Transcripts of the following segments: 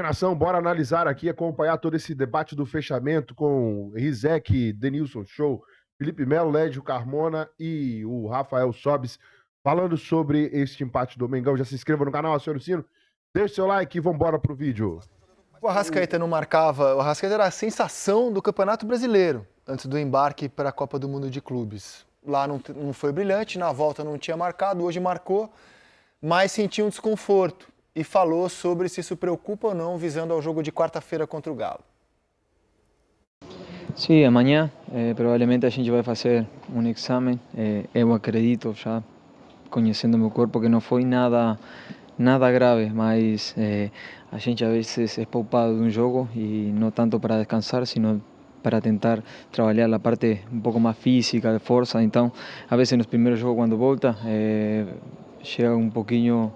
Operação, bora analisar aqui, acompanhar todo esse debate do fechamento com Rizek, Denilson Show, Felipe Melo, Lédio Carmona e o Rafael Sobis, falando sobre este empate do Mengão. Já se inscreva no canal, acione o sino, deixe seu like e vambora pro vídeo. O Arrascaeta não marcava, o Arrascaeta era a sensação do Campeonato Brasileiro, antes do embarque para a Copa do Mundo de Clubes. Lá não foi brilhante, na volta não tinha marcado, hoje marcou, mas sentiu um desconforto e falou sobre se isso preocupa ou não, visando ao jogo de quarta-feira contra o Galo. Sim, amanhã provavelmente a gente vai fazer um exame. Eu acredito, já conhecendo meu corpo, que não foi nada grave, mas a gente às vezes é poupado de um jogo e não tanto para descansar, sino para tentar trabalhar a parte um pouco mais física, de força. Então, a vezes nos primeiros jogos, quando volta, chega um pouquinho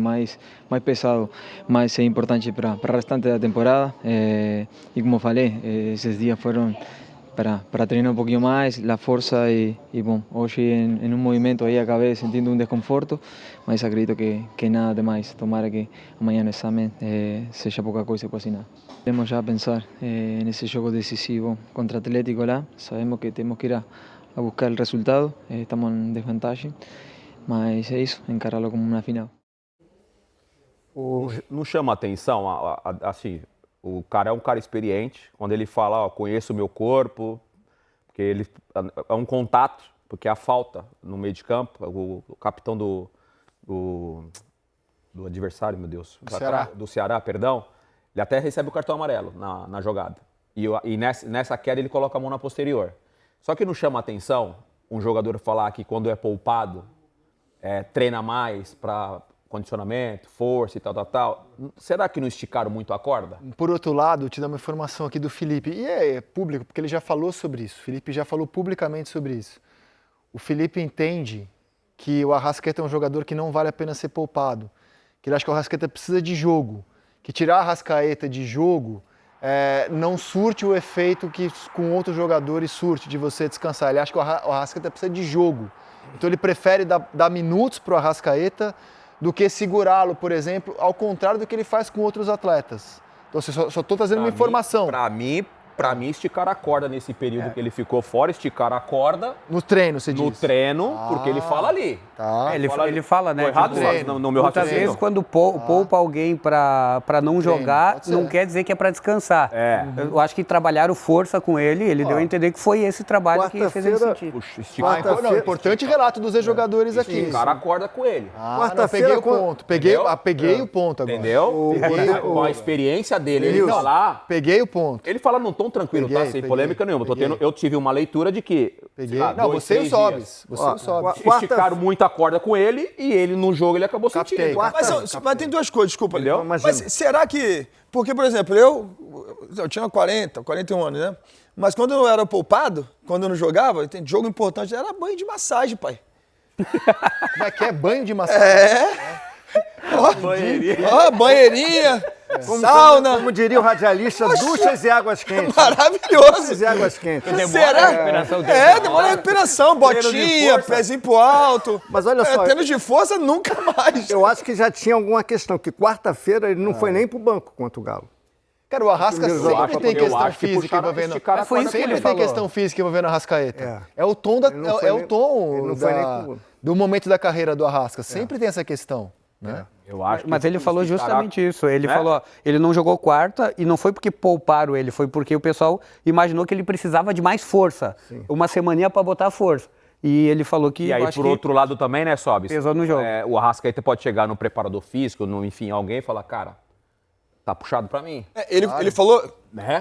mais pesado, mas é importante para o restante da temporada. E como falei, esses dias foram para treinar um pouquinho mais, a força e bom, hoje em um movimento aí acabei sentindo um desconforto, mas acredito que nada demais. Tomara que amanhã no exame seja pouca coisa, quase nada. Temos já a pensar nesse jogo decisivo contra o Atlético lá. Sabemos que temos que ir a buscar o resultado, estamos em desvantagem, mas é isso, encará-lo como uma final. Não chama atenção, assim, o cara é um cara experiente, quando ele fala, ó, conheço o meu corpo, porque ele é um contato, porque a falta no meio de campo, o capitão do adversário, meu Deus, do Ceará, perdão, ele até recebe o cartão amarelo na jogada. E nessa queda ele coloca a mão na posterior. Só que não chama atenção um jogador falar que quando é poupado, treina mais para condicionamento, força e tal. Será que não esticaram muito a corda? Por outro lado, te dar uma informação aqui do Felipe, e é público, porque ele já falou sobre isso. O Felipe já falou publicamente sobre isso. O Felipe entende que o Arrascaeta é um jogador que não vale a pena ser poupado, que ele acha que o Arrascaeta precisa de jogo, que tirar a Arrascaeta de jogo não surte o efeito que com outros jogadores surte, de você descansar. Ele acha que o Arrascaeta precisa de jogo. Então ele prefere dar minutos para o Arrascaeta do que segurá-lo, por exemplo, ao contrário do que ele faz com outros atletas. Então, só estou trazendo uma informação. Para mim, esticar a corda nesse período que ele ficou fora, esticar a corda... No treino, você diz? No treino, porque ele fala ali. Tá. Ele fala, né? Errado no meu muitas raciocínio. vezes, quando poupa alguém para não jogar, não quer dizer que é para descansar. Eu acho que trabalharam força com ele deu a entender que foi esse trabalho que fez ele sentir. Importante relato dos ex-jogadores aqui. Esticar a corda com ele. Quarta-feira, peguei o ponto. Peguei o ponto agora. Entendeu? Com a experiência dele, ele falar... Peguei o ponto. Ele fala num tom tranquilo, tá? Sem polêmica nenhuma. Eu tive uma leitura de que... Você e o Sobis. Esticaram muito a corda com ele e ele, no jogo, ele acabou sentindo. Mas tem duas coisas, desculpa. Entendeu? Mas será que... Porque, por exemplo, eu tinha 41 anos, né? Mas quando eu era poupado, quando eu não jogava, tem jogo importante, era banho de massagem, pai. Como é que é banho de massagem? Banheirinha, sauna. Como diria o radialista, duchas e águas quentes. Maravilhoso. Duchas e águas quentes. Será? Demora a recuperação, botinha, pezinho pro alto. Mas olha só. Tênis de força, nunca mais. Eu acho que já tinha alguma questão, que quarta-feira ele não foi nem pro banco contra o Galo. Cara, o Arrasca sempre tem questão física envolvendo. Sempre tem questão física envolvendo o Arrascaeta. É o tom do momento da carreira do Arrasca. Sempre tem essa questão. Né? Mas ele falou justamente isso. Ele falou, ele não jogou quarta e não foi porque pouparam ele, foi porque o pessoal imaginou que ele precisava de mais força. Uma semaninha para botar força. E ele falou que... E aí, por outro lado também, né, Sobis? Pesou no jogo. O Arrascaeta pode chegar no preparador físico, enfim, alguém e falar, cara, tá puxado pra mim. Ele falou,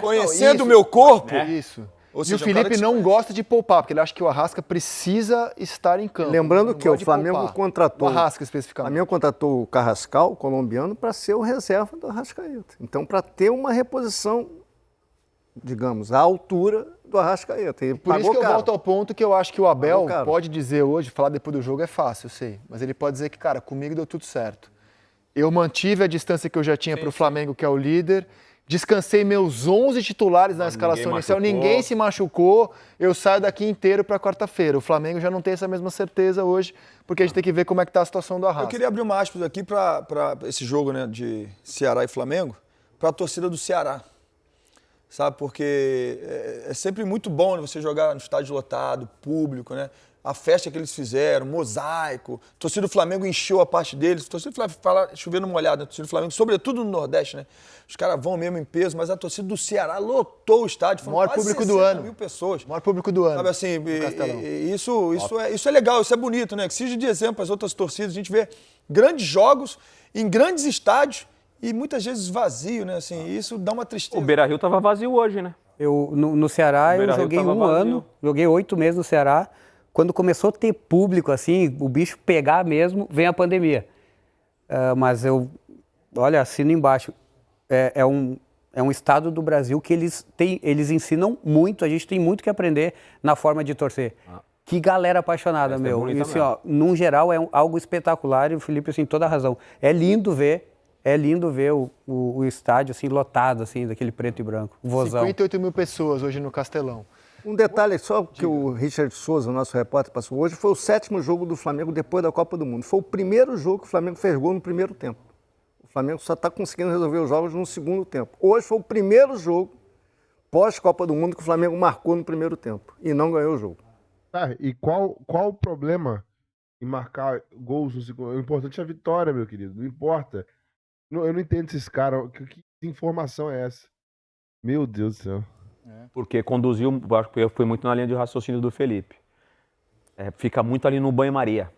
conhecendo o meu corpo... Isso. E o Felipe não gosta de poupar, porque ele acha que o Arrasca precisa estar em campo. Lembrando que o Flamengo contratou... O Arrasca, especificamente. O Flamengo contratou o Carrascal, o colombiano, para ser o reserva do Arrascaeta. Então, para ter uma reposição, digamos, à altura do Arrascaeta. Por isso que eu volto ao ponto que eu acho que o Abel pode dizer hoje, falar depois do jogo é fácil, eu sei. Mas ele pode dizer que, cara, comigo deu tudo certo. Eu mantive a distância que eu já tinha para o Flamengo, que é o líder. Descansei meus 11 titulares na escalação inicial, ninguém se machucou, eu saio daqui inteiro para quarta-feira. O Flamengo já não tem essa mesma certeza hoje, porque a gente tem que ver como é que está a situação do Arrasca. Eu queria abrir uma aspas aqui para esse jogo, né, de Ceará e Flamengo, para a torcida do Ceará. Sabe, porque é sempre muito bom, né, você jogar no estádio lotado, público, né? A festa que eles fizeram, mosaico, a torcida do Flamengo encheu a parte deles, a torcida do Flamengo, chovendo molhado, a torcida do Flamengo, sobretudo no Nordeste, né? Os caras vão mesmo em peso, mas a torcida do Ceará lotou o estádio, foram quase 60.000 pessoas. Maior público do ano. Sabe assim, isso é legal, isso é bonito, né? Que seja de exemplo para as outras torcidas, a gente vê grandes jogos em grandes estádios e muitas vezes vazio, né? Assim, isso dá uma tristeza. O Beira-Rio estava vazio hoje, né? No Ceará eu joguei um ano, joguei 8 meses no Ceará. Quando começou a ter público, assim, o bicho pegar mesmo, vem a pandemia. Mas olha, assino embaixo. É um estado do Brasil que eles ensinam muito, a gente tem muito que aprender na forma de torcer. Que galera apaixonada, meu. E assim, ó, num geral é algo espetacular e o Felipe, assim, toda a razão. É lindo ver o estádio, assim, lotado, assim, daquele preto e branco. Vozão. 58.000 pessoas hoje no Castelão. Um detalhe só que o Richard Souza, nosso repórter, passou hoje, foi o 7º jogo do Flamengo depois da Copa do Mundo. Foi o primeiro jogo que o Flamengo fez gol no primeiro tempo. O Flamengo só está conseguindo resolver os jogos no segundo tempo. Hoje foi o primeiro jogo pós-Copa do Mundo que o Flamengo marcou no primeiro tempo e não ganhou o jogo. Tá, e qual o problema em marcar gols no segundo? O importante é a vitória, meu querido, não importa. Eu não entendo esses caras, que informação é essa? Meu Deus do céu. Porque conduziu, acho que foi muito na linha de raciocínio do Felipe. Fica muito ali no banho-maria.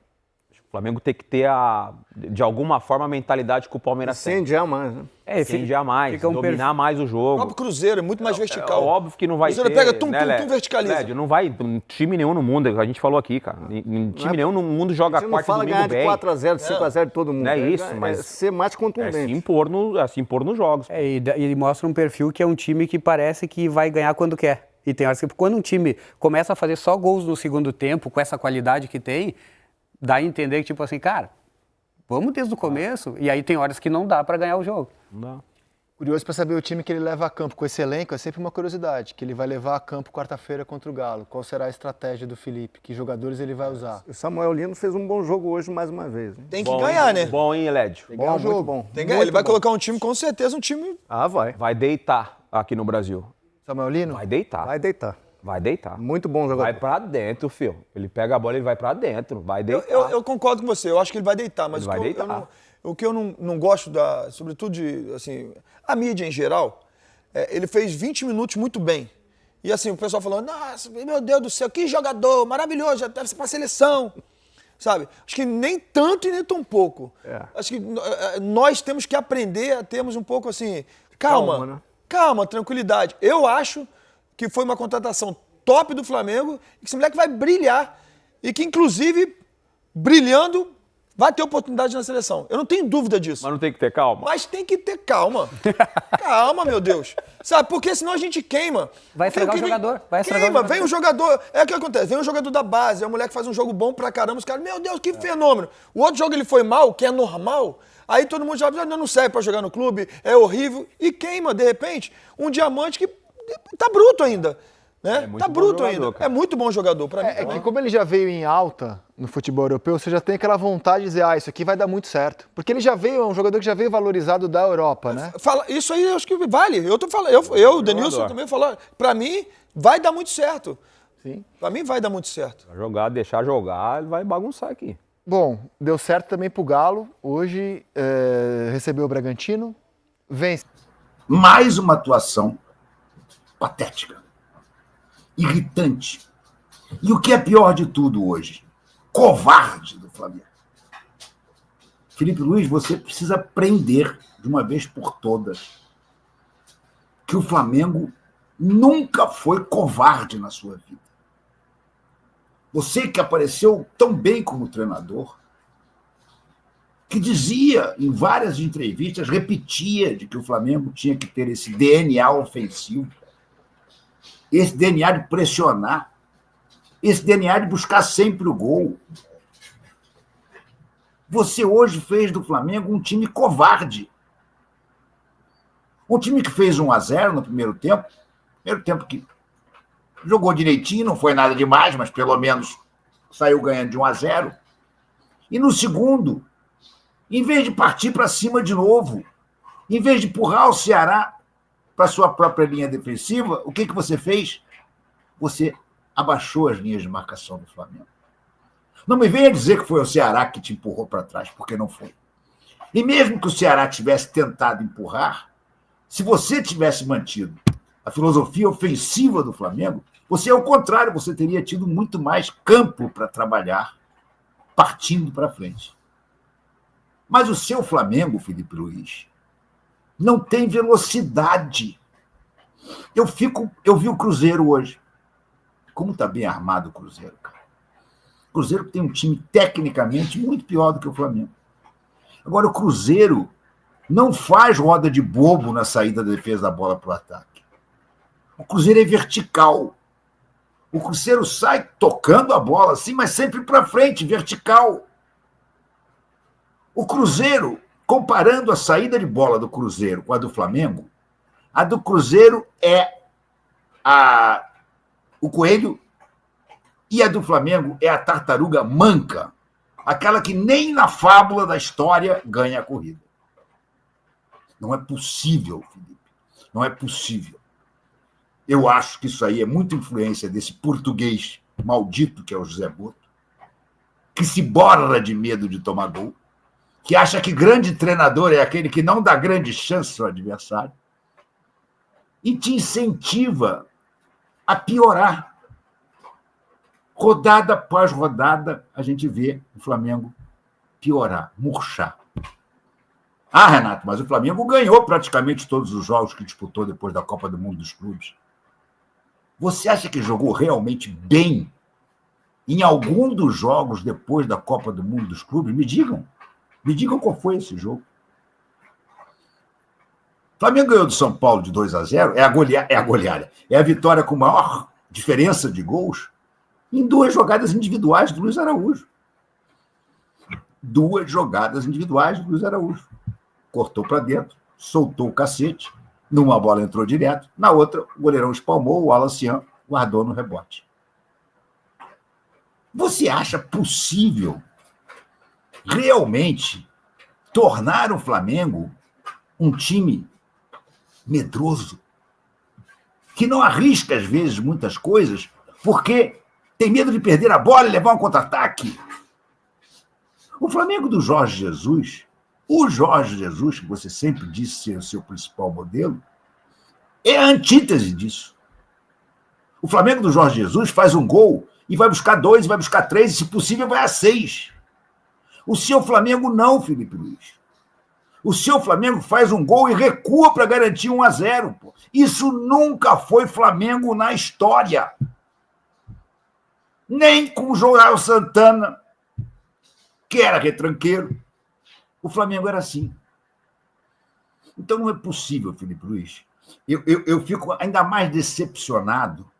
O Flamengo tem que ter, de alguma forma, a mentalidade que o Palmeiras tem. Incendiar mais, né? Incendiar mais, dominar mais o jogo. O próprio Cruzeiro é muito mais vertical. Óbvio que não vai ter... O Cruzeiro pega tum, verticaliza. Lédio, não vai... Time nenhum no mundo, a gente falou aqui, cara. Time nenhum no mundo joga quarto e domingo bem. Não fala ganhar de 4x0, 5x0 de todo mundo. Não é isso, mas... É ser mais contundente. É se impor nos jogos. E mostra um perfil que é um time que parece que vai ganhar quando quer. E tem horas que quando um time começa a fazer só gols no segundo tempo, com essa qualidade que tem, dá a entender que, tipo assim, cara, vamos desde o começo, e aí tem horas que não dá para ganhar o jogo. Não dá. Curioso para saber o time que ele leva a campo com esse elenco, é sempre uma curiosidade, que ele vai levar a campo quarta-feira contra o Galo. Qual será a estratégia do Felipe? Que jogadores ele vai usar? O Samuel Lino fez um bom jogo hoje mais uma vez. Né? Tem que ganhar, né? Bom, hein, Lédio? Bom jogo. Muito bom. Tem que ganhar. Ele vai colocar um time, com certeza, um time... Vai. Vai deitar aqui no Brasil. Samuel Lino? Vai deitar. Vai deitar. Vai deitar. Muito bom jogador. Vai pra dentro, filho. Ele pega a bola, ele vai pra dentro. Vai deitar. Eu concordo com você. Eu acho que ele vai deitar. Mas o que eu não gosto, sobretudo de, assim, a mídia em geral, ele fez 20 minutos muito bem. E assim, o pessoal falando, nossa, meu Deus do céu, que jogador, maravilhoso, já deve ser pra seleção. Sabe? Acho que nem tanto e nem tão pouco. Acho que nós temos que aprender a termos um pouco assim, calma, tranquilidade. Eu acho que foi uma contratação top do Flamengo e que esse moleque vai brilhar. E que, inclusive, brilhando, vai ter oportunidade na seleção. Eu não tenho dúvida disso. Mas não tem que ter calma? Mas tem que ter calma. Calma, meu Deus. Sabe, porque senão a gente queima. Vai estragar o jogador. Vem um jogador... É o que acontece. Vem um jogador da base, é um moleque que faz um jogo bom pra caramba. Os caras, meu Deus, que fenômeno. O outro jogo ele foi mal, que é normal. Aí todo mundo já não serve pra jogar no clube, é horrível. E queima, de repente, um diamante que tá bruto ainda. Né? Tá bruto ainda. Cara. É muito bom jogador pra mim. É que como ele já veio em alta no futebol europeu, você já tem aquela vontade de dizer, isso aqui vai dar muito certo. Porque ele já veio, é um jogador que já veio valorizado da Europa, né? Isso aí eu acho que vale. Eu tô falando, o Denilson também falou, pra mim vai dar muito certo. Sim. Pra mim vai dar muito certo. Vai jogar, deixar jogar, ele vai bagunçar aqui. Bom, deu certo também pro Galo. Hoje recebeu o Bragantino, vence. Mais uma atuação patética, irritante. E o que é pior de tudo hoje? Covarde do Flamengo. Felipe Luiz, você precisa aprender de uma vez por todas que o Flamengo nunca foi covarde na sua vida. Você que apareceu tão bem como treinador, que dizia em várias entrevistas, repetia de que o Flamengo tinha que ter esse DNA ofensivo, esse DNA de pressionar, esse DNA de buscar sempre o gol. Você hoje fez do Flamengo um time covarde. Um time que fez 1-0 no primeiro tempo que jogou direitinho, não foi nada demais, mas pelo menos saiu ganhando de 1-0. E no segundo, em vez de partir para cima de novo, Em vez de empurrar o Ceará para sua própria linha defensiva, o que você fez? Você abaixou as linhas de marcação do Flamengo. Não me venha dizer que foi o Ceará que te empurrou para trás, porque não foi. E mesmo que o Ceará tivesse tentado empurrar, se você tivesse mantido a filosofia ofensiva do Flamengo, você, ao contrário, você teria tido muito mais campo para trabalhar, partindo para frente. Mas o seu Flamengo, Felipe Luiz, não tem velocidade. Eu vi o Cruzeiro hoje. Como está bem armado o Cruzeiro, cara. O Cruzeiro tem um time tecnicamente muito pior do que o Flamengo. Agora, o Cruzeiro não faz roda de bobo na saída da defesa da bola para o ataque. O Cruzeiro é vertical. O Cruzeiro sai tocando a bola assim, mas sempre para frente, vertical. O Cruzeiro, comparando a saída de bola do Cruzeiro com a do Flamengo, a do Cruzeiro é o coelho e a do Flamengo é a tartaruga manca, aquela que nem na fábula da história ganha a corrida. Não é possível, Felipe. Não é possível. Eu acho que isso aí é muita influência desse português maldito que é o José Boto, que se borra de medo de tomar gol, que acha que grande treinador é aquele que não dá grande chance ao adversário e te incentiva a piorar. Rodada após rodada, a gente vê o Flamengo piorar, murchar. Ah, Renato, mas o Flamengo ganhou praticamente todos os jogos que disputou depois da Copa do Mundo dos Clubes. Você acha que jogou realmente bem em algum dos jogos depois da Copa do Mundo dos Clubes? Me digam qual foi esse jogo. O Flamengo ganhou do São Paulo de 2-0, é a goleada, é a vitória com maior diferença de gols em 2 jogadas individuais do Luiz Araújo. 2 jogadas individuais do Luiz Araújo. Cortou para dentro, soltou o cacete, numa bola entrou direto, na outra o goleirão espalmou, o Alacian guardou no rebote. Você acha possível realmente tornar o Flamengo um time medroso, que não arrisca às vezes muitas coisas, porque tem medo de perder a bola e levar um contra-ataque? O Flamengo do Jorge Jesus, o Jorge Jesus, que você sempre disse ser o seu principal modelo, é a antítese disso. O Flamengo do Jorge Jesus faz um gol e vai buscar 2, vai buscar 3, e se possível vai a 6. O seu Flamengo não, Felipe Luiz. O seu Flamengo faz um gol e recua para garantir 1-0. Pô. Isso nunca foi Flamengo na história. Nem com o Joel Santana, que era retranqueiro. O Flamengo era assim. Então não é possível, Felipe Luiz. Eu fico ainda mais decepcionado,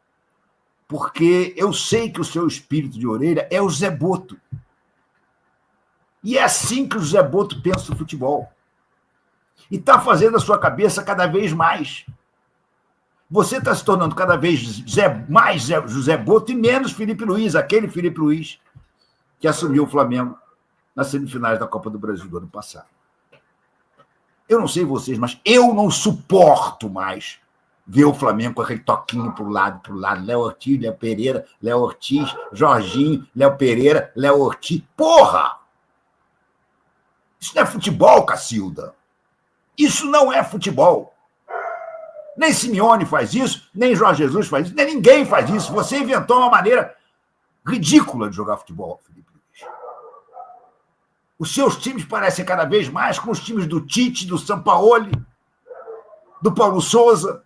porque eu sei que o seu espírito de orelha é o Zé Boto. E é assim que o Zé Boto pensa o futebol. E está fazendo a sua cabeça cada vez mais. Você está se tornando cada vez mais José Boto e menos Felipe Luiz, aquele Felipe Luiz que assumiu o Flamengo nas semifinais da Copa do Brasil do ano passado. Eu não sei vocês, mas eu não suporto mais ver o Flamengo com aquele toquinho para o lado. Léo Ortiz, Léo Pereira, Léo Ortiz, Jorginho, Léo Pereira, Léo Ortiz. Porra! Isso não é futebol, Cacilda. Isso não é futebol. Nem Simeone faz isso, nem Jorge Jesus faz isso, nem ninguém faz isso. Você inventou uma maneira ridícula de jogar futebol, Felipe Luiz. Os seus times parecem cada vez mais com os times do Tite, do Sampaoli, do Paulo Souza,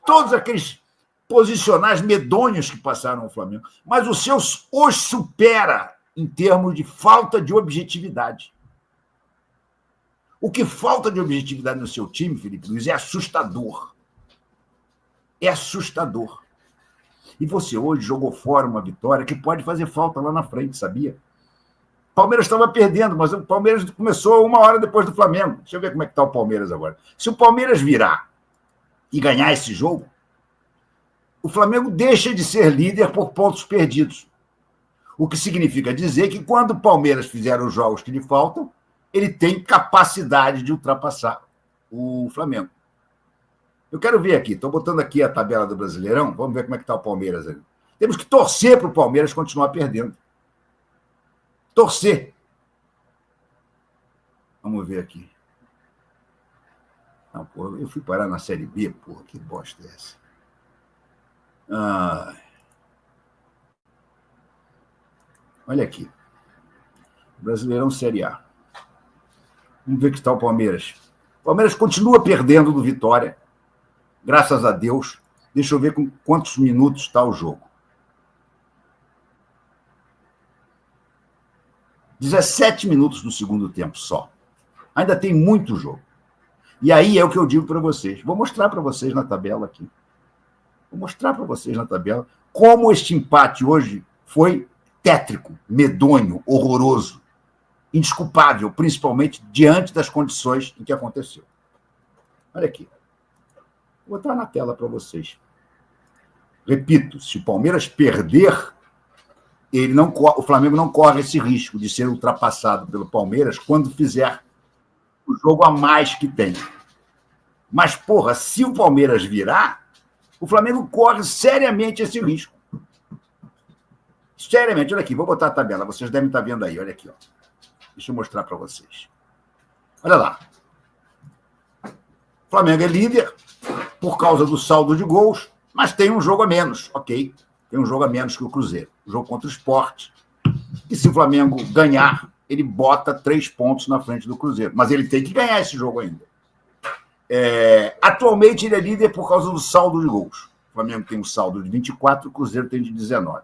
todos aqueles posicionais medonhos que passaram ao Flamengo. Mas o seu os supera em termos de falta de objetividade. O que falta de objetividade no seu time, Felipe Luiz, é assustador. É assustador. E você hoje jogou fora uma vitória que pode fazer falta lá na frente, sabia? O Palmeiras estava perdendo, mas o Palmeiras começou 1 hora depois do Flamengo. Deixa eu ver como é que está o Palmeiras agora. Se o Palmeiras virar e ganhar esse jogo, o Flamengo deixa de ser líder por pontos perdidos. O que significa dizer que quando o Palmeiras fizer os jogos que lhe faltam, ele tem capacidade de ultrapassar o Flamengo. Eu quero ver aqui, estou botando aqui a tabela do Brasileirão, vamos ver como é que está o Palmeiras aí. Temos que torcer para o Palmeiras continuar perdendo. Torcer. Vamos ver aqui. Não, porra, eu fui parar na Série B, porra, que bosta é essa? Olha aqui. Brasileirão Série A. Vamos ver que está o Palmeiras. O Palmeiras continua perdendo do Vitória. Graças a Deus. Deixa eu ver com quantos minutos está o jogo. 17 minutos do segundo tempo só. Ainda tem muito jogo. E aí é o que eu digo para vocês. Vou mostrar para vocês na tabela aqui. Vou mostrar para vocês na tabela como este empate hoje foi tétrico, medonho, horroroso, indesculpável, principalmente diante das condições em que aconteceu. Olha aqui. Vou botar na tela para vocês. Repito, se o Palmeiras perder, o Flamengo não corre esse risco de ser ultrapassado pelo Palmeiras quando fizer o jogo a mais que tem. Mas, porra, se o Palmeiras virar, o Flamengo corre seriamente esse risco. Seriamente, olha aqui, vou botar a tabela, vocês devem estar vendo aí, olha aqui, ó. Deixa eu mostrar para vocês. Olha lá. O Flamengo é líder por causa do saldo de gols, mas tem um jogo a menos, ok? Tem um jogo a menos que o Cruzeiro, o jogo contra o Sport. E se o Flamengo ganhar, ele bota 3 pontos na frente do Cruzeiro. Mas ele tem que ganhar esse jogo ainda. Atualmente ele é líder por causa do saldo de gols. O Flamengo tem um saldo de 24, o Cruzeiro tem de 19.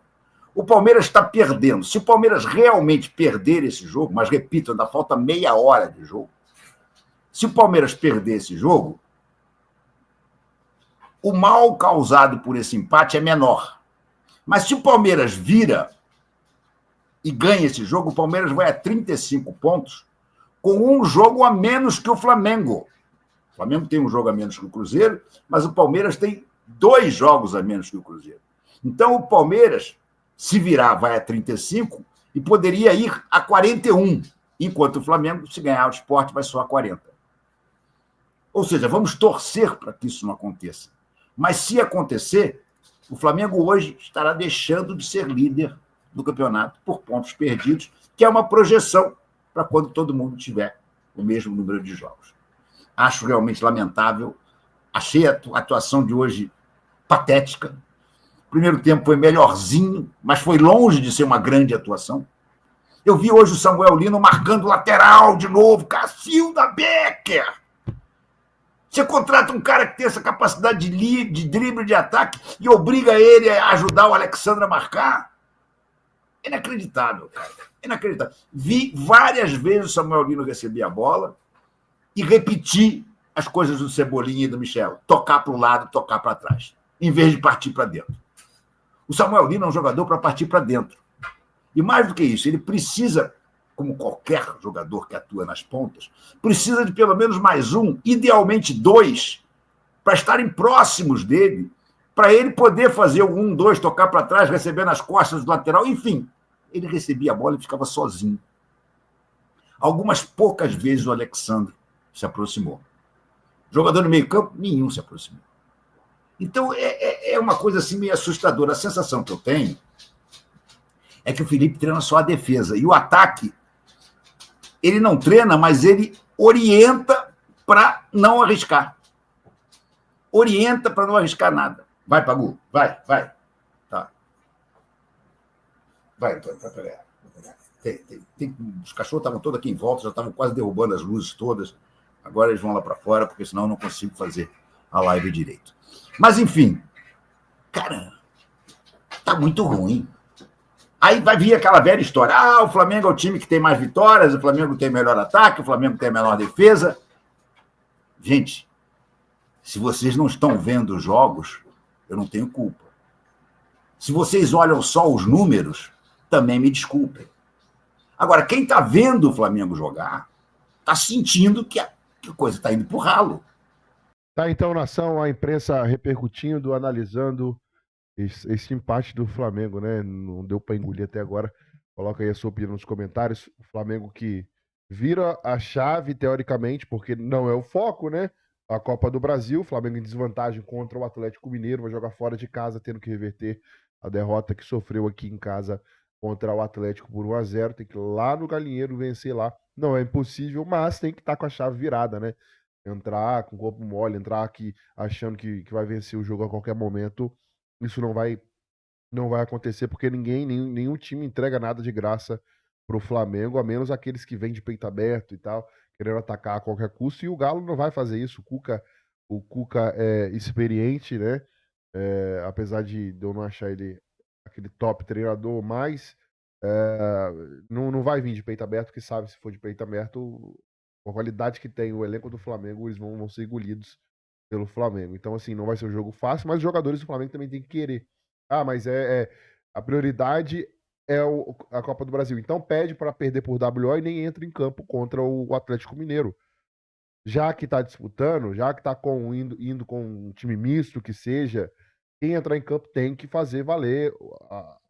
O Palmeiras está perdendo. Se o Palmeiras realmente perder esse jogo, mas repito, ainda falta meia hora de jogo. Se o Palmeiras perder esse jogo, o mal causado por esse empate é menor. Mas se o Palmeiras vira e ganha esse jogo, o Palmeiras vai a 35 pontos com um jogo a menos que o Flamengo. O Flamengo tem um jogo a menos que o Cruzeiro, mas o Palmeiras tem 2 jogos a menos que o Cruzeiro. Então, o Palmeiras, se virar, vai a 35 e poderia ir a 41, enquanto o Flamengo, se ganhar o Sport, vai só a 40. Ou seja, vamos torcer para que isso não aconteça. Mas se acontecer, o Flamengo hoje estará deixando de ser líder do campeonato por pontos perdidos, que é uma projeção para quando todo mundo tiver o mesmo número de jogos. Acho realmente lamentável. Achei a atuação de hoje patética. O primeiro tempo foi melhorzinho, mas foi longe de ser uma grande atuação. Eu vi hoje o Samuel Lino marcando lateral de novo. Cacilda Becker! Você contrata um cara que tem essa capacidade de drible, de ataque, e obriga ele a ajudar o Alexandre a marcar? Inacreditável, cara. Inacreditável. Vi várias vezes o Samuel Lino receber a bola e repetir as coisas do Cebolinha e do Michel. Tocar para o lado, tocar para trás, em vez de partir para dentro. O Samuel Lino é um jogador para partir para dentro. E mais do que isso, ele precisa, como qualquer jogador que atua nas pontas, precisa de pelo menos mais um, idealmente 2, para estarem próximos dele, para ele poder fazer o 1-2, tocar para trás, receber nas costas do lateral, enfim. Ele recebia a bola e ficava sozinho. Algumas poucas vezes o Alexandre se aproximou. Jogador no meio-campo, nenhum se aproximou. Então, é uma coisa assim meio assustadora. A sensação que eu tenho é que o Felipe treina só a defesa. E o ataque, ele não treina, mas ele orienta para não arriscar. Orienta para não arriscar nada. Vai, Pagu, vai. Tá. Vai, peraí. Os cachorros estavam todos aqui em volta, já estavam quase derrubando as luzes todas. Agora eles vão lá para fora, porque senão eu não consigo fazer a live direito. Mas, enfim, cara, tá muito ruim. Aí vai vir aquela velha história. O Flamengo é o time que tem mais vitórias, o Flamengo tem melhor ataque, o Flamengo tem melhor defesa. Gente, se vocês não estão vendo os jogos, eu não tenho culpa. Se vocês olham só os números, também me desculpem. Agora, quem está vendo o Flamengo jogar, está sentindo que a coisa está indo para o ralo. Tá, então, nação, a imprensa repercutindo, analisando esse empate do Flamengo, né? Não deu para engolir até agora. Coloca aí a sua opinião nos comentários. O Flamengo que vira a chave, teoricamente, porque não é o foco, né? A Copa do Brasil, o Flamengo em desvantagem contra o Atlético Mineiro, vai jogar fora de casa, tendo que reverter a derrota que sofreu aqui em casa contra o Atlético por 1-0, tem que ir lá no Galinheiro vencer lá. Não é impossível, mas tem que estar com a chave virada, né? Entrar com o corpo mole, entrar aqui achando que vai vencer o jogo a qualquer momento, isso não vai acontecer, porque nenhum time entrega nada de graça pro Flamengo, a menos aqueles que vêm de peito aberto e tal, querendo atacar a qualquer custo, e o Galo não vai fazer isso. O Cuca é experiente, né? Apesar de eu não achar ele aquele top treinador, mas não vai vir de peito aberto, porque sabe, se for de peito aberto, a qualidade que tem o elenco do Flamengo, eles vão ser engolidos pelo Flamengo. Então, assim, não vai ser um jogo fácil, mas os jogadores do Flamengo também têm que querer. Ah, mas a prioridade é a Copa do Brasil. Então pede para perder por WO e nem entra em campo contra o Atlético Mineiro. Já que está disputando, já que está indo com um time misto que seja, quem entrar em campo tem que fazer valer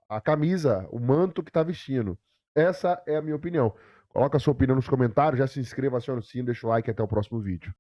a camisa, o manto que está vestindo. Essa é a minha opinião. Coloca a sua opinião nos comentários, já se inscreva, acione o sino, deixa o like e até o próximo vídeo.